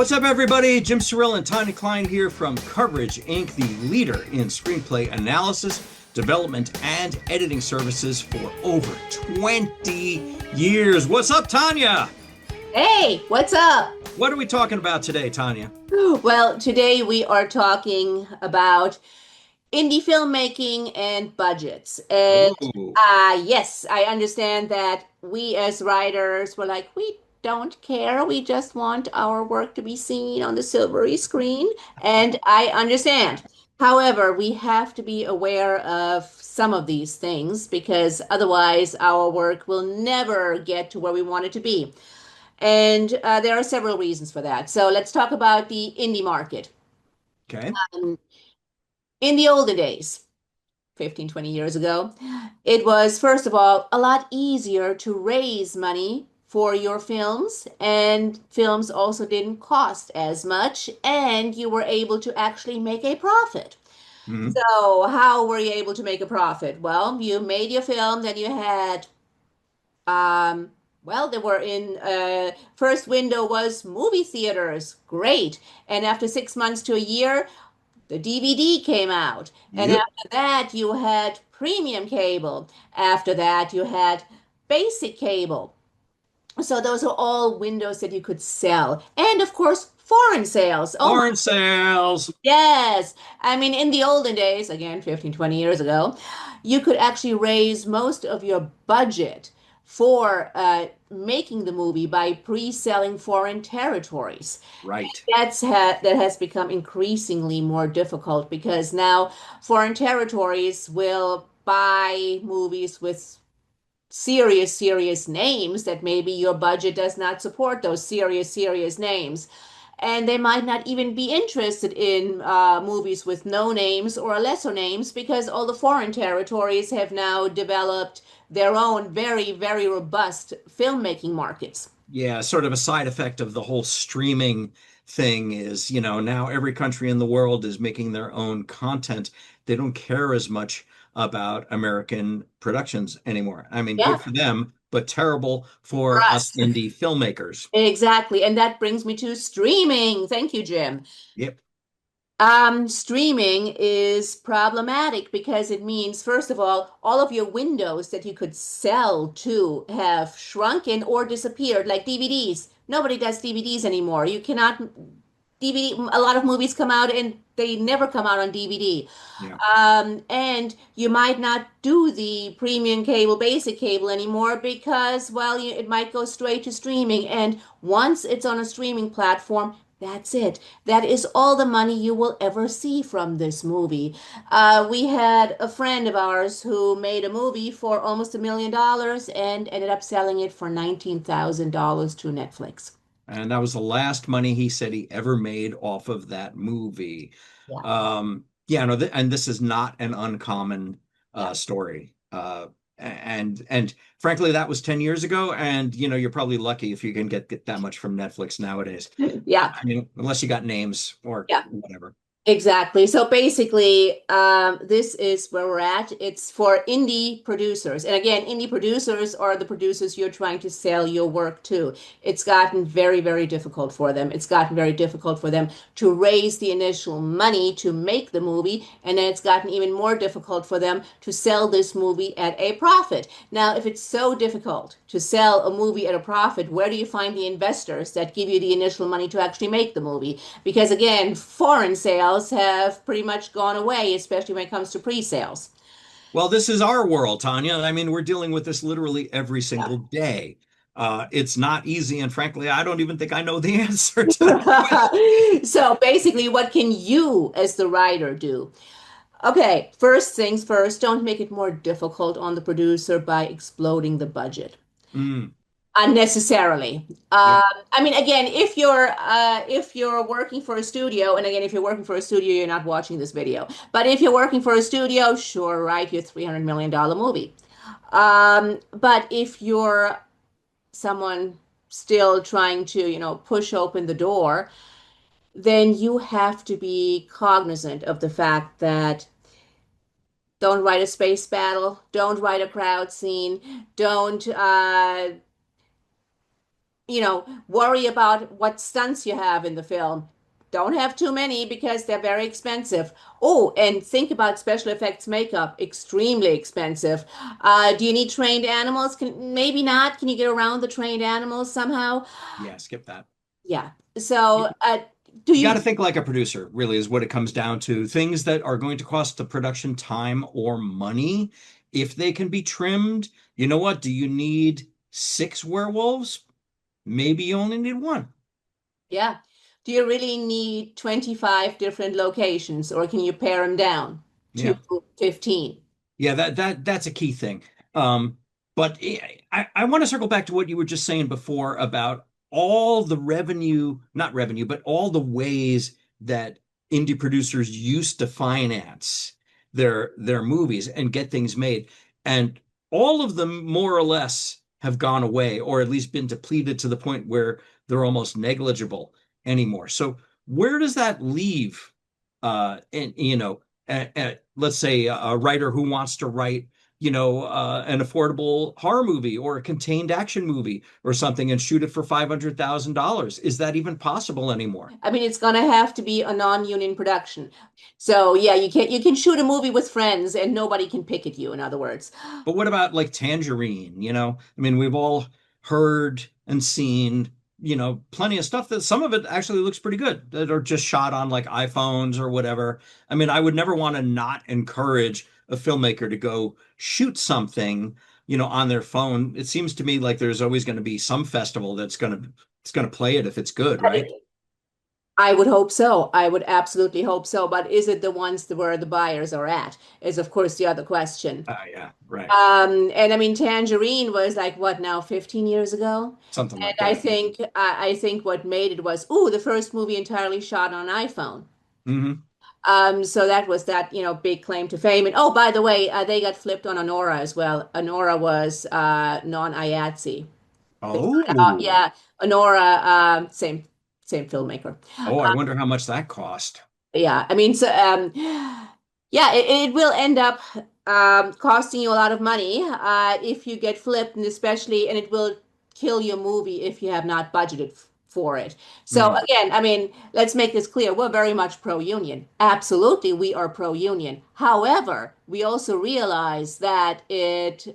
What's up, everybody? Jim Sorrell and Tanya Klein here from Coverage Inc., the leader in screenplay analysis, development, and editing services for over 20 years. What's up, Tanya? Hey, what's up? What are we talking about today, Tanya? Well, today we are talking about indie filmmaking and budgets. And Ooh, yes, I understand that we as writers were like, we don't care. We just want our work to be seen on the silvery screen. And I understand. However, we have to be aware of some of these things because otherwise our work will never get to where we want it to be. And there are several reasons for that. So let's talk about the indie market. okay. Um, in the olden days, 15, 20 years ago, it was, first of all, a lot easier to raise money for your films, and films also didn't cost as much, and you were able to actually make a profit. Mhm. So, how were you able to make a profit? Well, you made your film, then you had Um, well, they were in first window was movie theaters. Great. And after 6 months to a year, the DVD came out. And Yep. after that, you had premium cable. After that, you had basic cable. So those are all windows that you could sell. And of course, foreign sales. Oh my, Foreign sales. yes. I mean, in the olden days, again, 15, 20 years ago, you could actually raise most of your budget for making the movie by pre-selling foreign territories. Right. That has become increasingly more difficult because now foreign territories will buy movies with serious names that maybe your budget does not support those serious names. And they might not even be interested in movies with no names or lesser names because all the foreign territories have now developed their own very robust filmmaking markets. Yeah, sort of a side effect of the whole streaming thing is, now every country in the world is making their own content. They don't care as much about American productions anymore. I mean, Yeah, good for them, but terrible for for us us. indie filmmakers. Exactly. And that brings me to streaming. Thank you, Jim. Yep. Streaming is problematic because it means, first of all of your windows that you could sell to have shrunken or disappeared, like DVDs. Nobody does DVDs anymore. You cannot DVD. A lot of movies come out and they never come out on DVD. Yeah. And you might not do the premium cable, basic cable anymore because, well, it might go straight to streaming. And once it's on a streaming platform, that's it. That is all the money you will ever see from this movie. We had a friend of ours who made a movie for almost $1 million and ended up selling it for $19,000 to Netflix. And that was the last money he said he ever made off of that movie. Yeah, Yeah, no, and this is not an uncommon yeah, story. And frankly, that was 10 years ago. And you're probably lucky if you can get that much from Netflix nowadays. yeah, I mean, unless you got names or yeah. whatever. Exactly. So basically, this is where we're at. It's for indie producers. And again, indie producers are the producers you're trying to sell your work to. It's gotten very difficult for them. It's gotten very difficult for them to raise the initial money to make the movie. And then it's gotten even more difficult for them to sell this movie at a profit. Now, if it's so difficult to sell a movie at a profit, where do you find the investors that give you the initial money to actually make the movie? Because again, foreign sales have pretty much gone away, especially when it comes to pre-sales. Well, this is our world, Tanya. I mean, we're dealing with this literally every single day. It's not easy, and frankly, I don't even think I know the answer to that question. So basically, what can you as the writer do? Okay, first things first, don't make it more difficult on the producer by exploding the budget Mm, unnecessarily. yep. I mean, again, if you're working for a studio, and again, if you're working for a studio, you're not watching this video. But if you're working for a studio, sure, write your $300 million movie. But if you're someone still trying to, push open the door, then you have to be cognizant of the fact that don't write a space battle, don't write a crowd scene, don't worry about what stunts you have in the film. Don't have too many because they're very expensive. Oh, and think about special effects makeup, extremely expensive. Do you need trained animals? Maybe not. Can you get around the trained animals somehow? Yeah, skip that. Yeah. You, So, do you got you? to think like a producer, really, is what it comes down to. Things that are going to cost the production time or money, if they can be trimmed, you know what? Do you need six werewolves? Maybe you only need one. Yeah. Do you really need 25 different locations, or can you pare them down to Yeah. 15? Yeah, that's a key thing. Um, but I want to circle back to what you were just saying before about all the revenue, not revenue, but all the ways that indie producers used to finance their movies and get things made. And all of them more or less have gone away, or at least been depleted to the point where they're almost negligible anymore. So where does that leave and let's say a writer who wants to write, an affordable horror movie or a contained action movie or something and shoot it for $500,000. Is that even possible anymore? I mean, it's gonna have to be a non-union production. So yeah, you can shoot a movie with friends and nobody can picket you, in other words. But what about like Tangerine? I mean, we've all heard and seen, plenty of stuff that some of it actually looks pretty good that are just shot on like iPhones or whatever. I mean, I would never want to not encourage a filmmaker to go shoot something, on their phone. It seems to me like there's always going to be some festival that's going to play it if it's good, right? I would hope so. I would absolutely hope so. But is it the ones where the buyers are at? Is of course the other question. Yeah, right. And I mean, Tangerine was like what now, 15 years ago? Something And like I that. think I think what made it was, ooh, the first movie entirely shot on an iPhone. Hmm. So that was that, big claim to fame. And oh, by the way, they got flipped on Honora as well. Honora was non-IATSE. Oh, Yeah, Honora, same filmmaker. oh, I wonder how much that cost. Yeah, I mean, so yeah, it will end up costing you a lot of money if you get flipped, and especially, and it will kill your movie if you have not budgeted for it. So Mm. again, I mean, let's make this clear. We're very much pro-union. Absolutely, we are pro-union. However, we also realize that it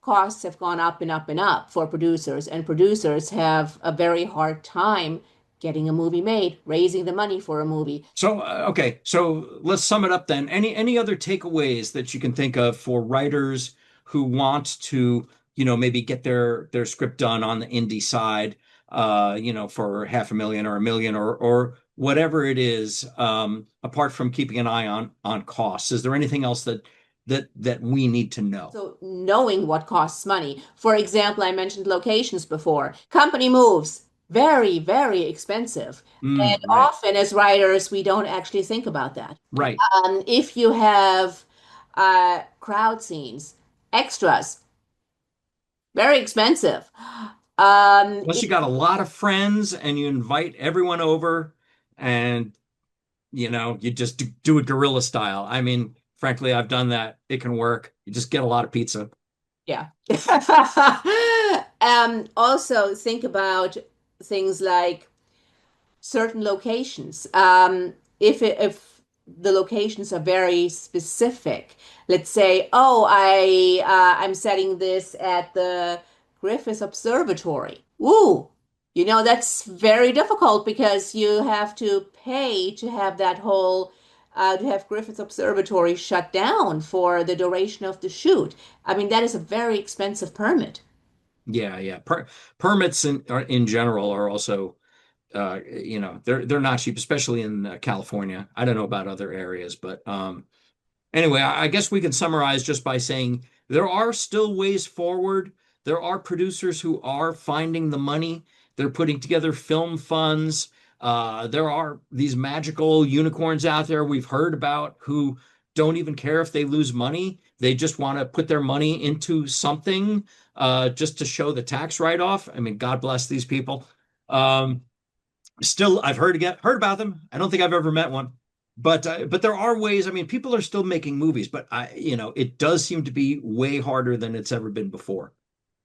costs have gone up and up and up for producers, and producers have a very hard time getting a movie made, raising the money for a movie. So, okay, so let's sum it up then. Any other takeaways that you can think of for writers who want to, maybe get their script done on the indie side, for 500,000 or 1 million or whatever it is, apart from keeping an eye on costs. Is there anything else that we need to know? So knowing what costs money. For example, I mentioned locations before. Company moves, very, very expensive. And Right, often as writers, we don't actually think about that. right. If you have crowd scenes, extras, very expensive. Unless you got a lot of friends and you invite everyone over and you just do it guerrilla style. I mean, frankly, I've done that. It can work. You just get a lot of pizza. Yeah. Also think about things like certain locations. If the locations are very specific, let's say, oh, I'm setting this at the Griffith Observatory. Ooh, that's very difficult because you have to pay to have that whole to have Griffith Observatory shut down for the duration of the shoot. I mean, that is a very expensive permit. Yeah, yeah. Permits in general are also, they're not cheap, especially in California. I don't know about other areas, but anyway, I guess we can summarize just by saying there are still ways forward. There are producers who are finding the money. They're putting together film funds. There are these magical unicorns out there we've heard about who don't even care if they lose money. They just want to put their money into something just to show the tax write-off. I mean, God bless these people. Um, Still, I've heard about them. I don't think I've ever met one, but there are ways. I mean, people are still making movies, but it does seem to be way harder than it's ever been before.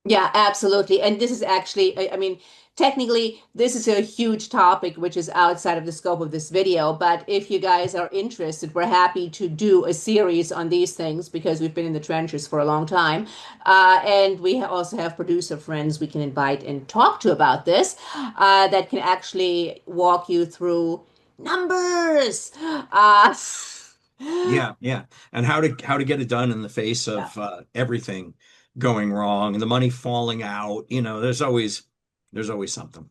Yeah, absolutely. And this is actually, I mean, technically, this is a huge topic which is outside of the scope of this video. But if you guys are interested, we're happy to do a series on these things because we've been in the trenches for a long time. And we also have producer friends we can invite and talk to about this that can actually walk you through numbers. Yeah, yeah. And how to get it done in the face Yeah. of everything going wrong and the money falling out. There's always something. All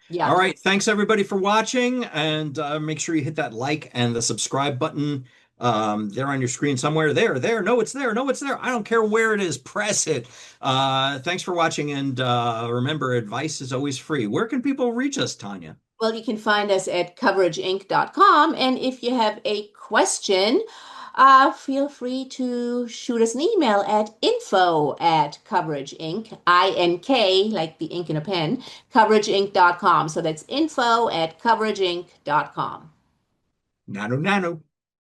Yeah. right. Thanks everybody for watching, and make sure you hit that like and the subscribe button there on your screen somewhere. There. No, it's there. No, it's there. I don't care where it is. Press it. Thanks for watching, and remember, advice is always free. Where can people reach us, Tanya? Well, you can find us at coverageinc.com. And if you have a question, feel free to shoot us an email at info@coverageinc, INK, like the ink in a pen, coverageinc.com. So that's info@coverageinc.com. Nano.